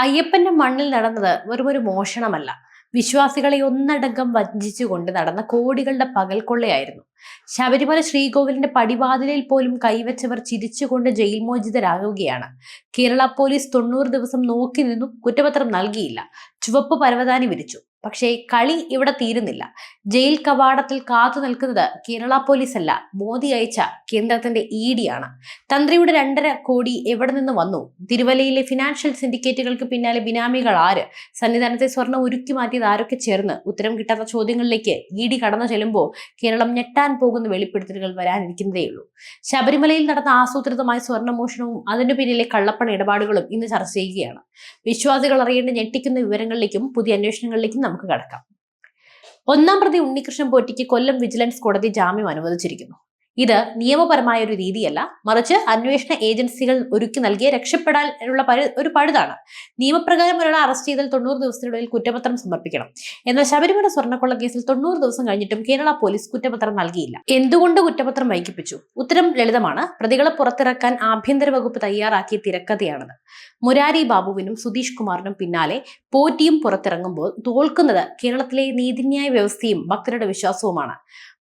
അയ്യപ്പന്റെ മണ്ണിൽ നടന്നത് വെറുമൊരു മോഷണമല്ല. വിശ്വാസികളെ ഒന്നടങ്കം വഞ്ചിച്ചുകൊണ്ട് നടന്ന കോടികളുടെ പകൽക്കൊള്ളയായിരുന്നു. ശബരിമല ശ്രീകോവിലിന്റെ പടിവാതിലിൽ പോലും കൈവച്ചവർ ചിരിച്ചുകൊണ്ട് ജയിൽ മോചിതരാകുകയാണ്. കേരള പോലീസ് 90 ദിവസം നോക്കി നിന്നു, കുറ്റപത്രം നൽകിയില്ല, ചുവപ്പ് പരവതാനി വിരിച്ചു. പക്ഷേ കളി ഇവിടെ തീരുന്നില്ല. ജയിൽ കവാടത്തിൽ കാത്തു നിൽക്കുന്നത് കേരള പോലീസ് അല്ല, മോദി അയച്ച കേന്ദ്രത്തിന്റെ ഇ ആണ്. തന്ത്രിയുടെ 2.5 കോടി എവിടെ നിന്ന് വന്നു? തിരുവല്ലയിലെ ഫിനാൻഷ്യൽ സിൻഡിക്കേറ്റുകൾക്ക് പിന്നാലെ ബിനാമികൾ ആര്? സന്നിധാനത്തെ സ്വർണം ഉരുക്കി മാറ്റിയത് ആരൊക്കെ ചേർന്ന്? ഉത്തരം കിട്ടാത്ത ചോദ്യങ്ങളിലേക്ക് ഇ കടന്നു ചെല്ലുമ്പോൾ കേരളം ഞെട്ടാൻ പോകുന്ന വെളിപ്പെടുത്തലുകൾ വരാനിരിക്കുന്നതേയുള്ളൂ. ശബരിമലയിൽ നടന്ന ആസൂത്രിതമായ സ്വർണ്ണമോഷണവും അതിനു പിന്നിലെ കള്ളപ്പണ ഇടപാടുകളും ഇന്ന് ചർച്ച ചെയ്യുകയാണ്. വിശ്വാസികൾ അറിയേണ്ട ഞെട്ടിക്കുന്ന വിവരങ്ങളിലേക്കും പുതിയ അന്വേഷണങ്ങളിലേക്കും നമുക്ക് കടക്കാം. 1-ാം പ്രതി ഉണ്ണികൃഷ്ണൻ പോറ്റിക്ക് കൊല്ലം വിജിലൻസ് കോടതി ജാമ്യം അനുവദിച്ചിരിക്കുന്നു. ഇത് നിയമപരമായ ഒരു രീതിയല്ല, മറിച്ച് അന്വേഷണ ഏജൻസികൾ ഒരുക്കി നൽകിയ രക്ഷപ്പെടാനുള്ള ഒരു പഴുതാണ്. നിയമപ്രകാരം ഒരാളെ അറസ്റ്റ് ചെയ്താൽ 90 ദിവസത്തിനുള്ളിൽ കുറ്റപത്രം സമർപ്പിക്കണം. എന്നാൽ ശബരിമല സ്വർണ്ണക്കൊള്ള കേസിൽ 90 ദിവസം കഴിഞ്ഞിട്ടും കേരള പോലീസ് കുറ്റപത്രം നൽകിയില്ല. എന്തുകൊണ്ട് കുറ്റപത്രം വൈകിപ്പിച്ചു? ഉത്തരം ലളിതമാണ്. പ്രതികളെ പുറത്തിറക്കാൻ ആഭ്യന്തര വകുപ്പ് തയ്യാറാക്കിയ തിരക്കഥയാണത്. മുരാരി ബാബുവിനും സുധീഷ് കുമാറിനും പിന്നാലെ പോറ്റിയും പുറത്തിറങ്ങുമ്പോൾ തോൽക്കുന്നത് കേരളത്തിലെ നീതിന്യായ വ്യവസ്ഥയും ഭക്തരുടെ വിശ്വാസവുമാണ്.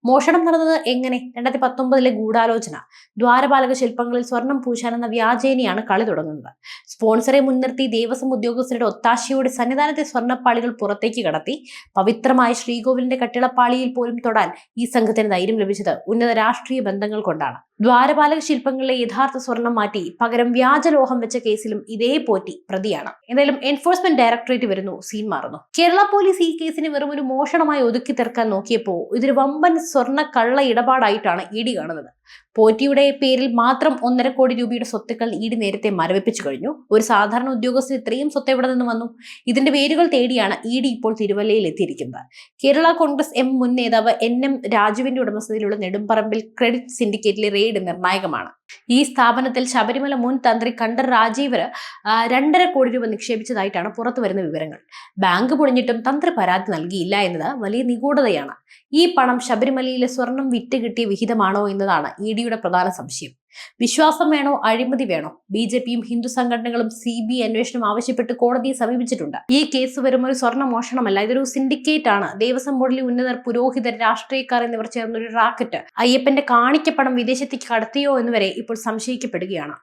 മോഷണം നടന്നത് എങ്ങനെ? 2019 ഗൂഢാലോചന. ദ്വാരപാലക ശില്പങ്ങളിൽ സ്വർണം പൂശാനെന്ന വ്യാജേനയാണ് കളി തുടങ്ങുന്നത്. സ്പോൺസറെ മുൻനിർത്തി ദേവസ്വം ഉദ്യോഗസ്ഥരുടെ ഒത്താശയോടെ സന്നിധാനത്തെ സ്വർണ്ണപ്പാളികൾ പുറത്തേക്ക് കടത്തി. പവിത്രമായ ശ്രീകോവിലിന്റെ കട്ടിളപ്പാളിയിൽ പോലും തൊടാൻ ഈ സംഘത്തിന് ധൈര്യം ലഭിച്ചത് ഉന്നത രാഷ്ട്രീയ ബന്ധങ്ങൾ കൊണ്ടാണ്. ദ്വാരപാലക ശില്പങ്ങളിലെ യഥാർത്ഥ സ്വർണം മാറ്റി പകരം വ്യാജലോഹം വെച്ച കേസിലും ഇതേ പോറ്റി പ്രതിയാണ്. എന്തായാലും എൻഫോഴ്സ്മെന്റ് ഡയറക്ടറേറ്റ് വരുന്നു, സീൻ മാറുന്നു. കേരള പോലീസ് ഈ കേസിനെ വെറും ഒരു മോഷണമായി ഒതുക്കി തീർക്കാൻ നോക്കിയപ്പോൾ ഇതൊരു വമ്പൻ സ്വർണ്ണ കള്ള ഇടപാടായിട്ടാണ് ഇ കാണുന്നത്. പോറ്റിയുടെ പേരിൽ മാത്രം 1.5 കോടി രൂപയുടെ സ്വത്തുക്കൾ ഇ നേരത്തെ മരവിപ്പിച്ചു കഴിഞ്ഞു. ഒരു സാധാരണ ഉദ്യോഗസ്ഥന് ഇത്രയും സ്വത്ത് എവിടെ നിന്ന് വന്നു? ഇതിന്റെ പേരുകൾ തേടിയാണ് ഇ ഇപ്പോൾ തിരുവല്ലയിൽ എത്തിയിരിക്കുന്നത്. കേരള കോൺഗ്രസ് മുൻ നേതാവ് NM രാജുവിന്റെ ഉടമസ്ഥതയിലുള്ള നെടുമ്പറമ്പിൽ ക്രെഡിറ്റ് സിൻഡിക്കേറ്റിലെ റെയ്ഡ് നിർണായകമാണ്. ഈ സ്ഥാപനത്തിൽ ശബരിമല മുൻ തന്ത്രി കണ്ഠർ രാജീവർ 2.5 കോടി രൂപ നിക്ഷേപിച്ചതായിട്ടാണ് പുറത്തു വരുന്ന വിവരങ്ങൾ. ബാങ്ക് പൊളിഞ്ഞിട്ടും തന്ത്രി പരാതി നൽകിയില്ല എന്നത് വലിയ നിഗൂഢതയാണ്. ഈ പണം ശബരിമലയിലെ സ്വർണം വിറ്റ് കിട്ടിയ വിഹിതമാണോ എന്നതാണ് ഇ ഡിയുടെ പ്രധാന സംശയം. വിശ്വാസം വേണോ, അഴിമതി വേണോ? BJPയും ഹിന്ദു സംഘടനകളും CBI അന്വേഷണം ആവശ്യപ്പെട്ട് കോടതിയെ സമീപിച്ചിട്ടുണ്ട്. ഈ കേസ് വെറും ഒരു സ്വർണ്ണ മോഷണമല്ല, ഇതൊരു സിൻഡിക്കേറ്റ് ആണ്. ദേവസ്വം ബോർഡിലെ ഉന്നതർ, പുരോഹിതർ, രാഷ്ട്രീയക്കാർ എന്നിവർ ചേർന്നൊരു റാക്കറ്റ്. അയ്യപ്പന്റെ കാണിക്കപ്പണം വിദേശത്തേക്ക് കടത്തിയോ എന്നുവരെ ഇപ്പോൾ സംശയിക്കപ്പെടുകയാണ്.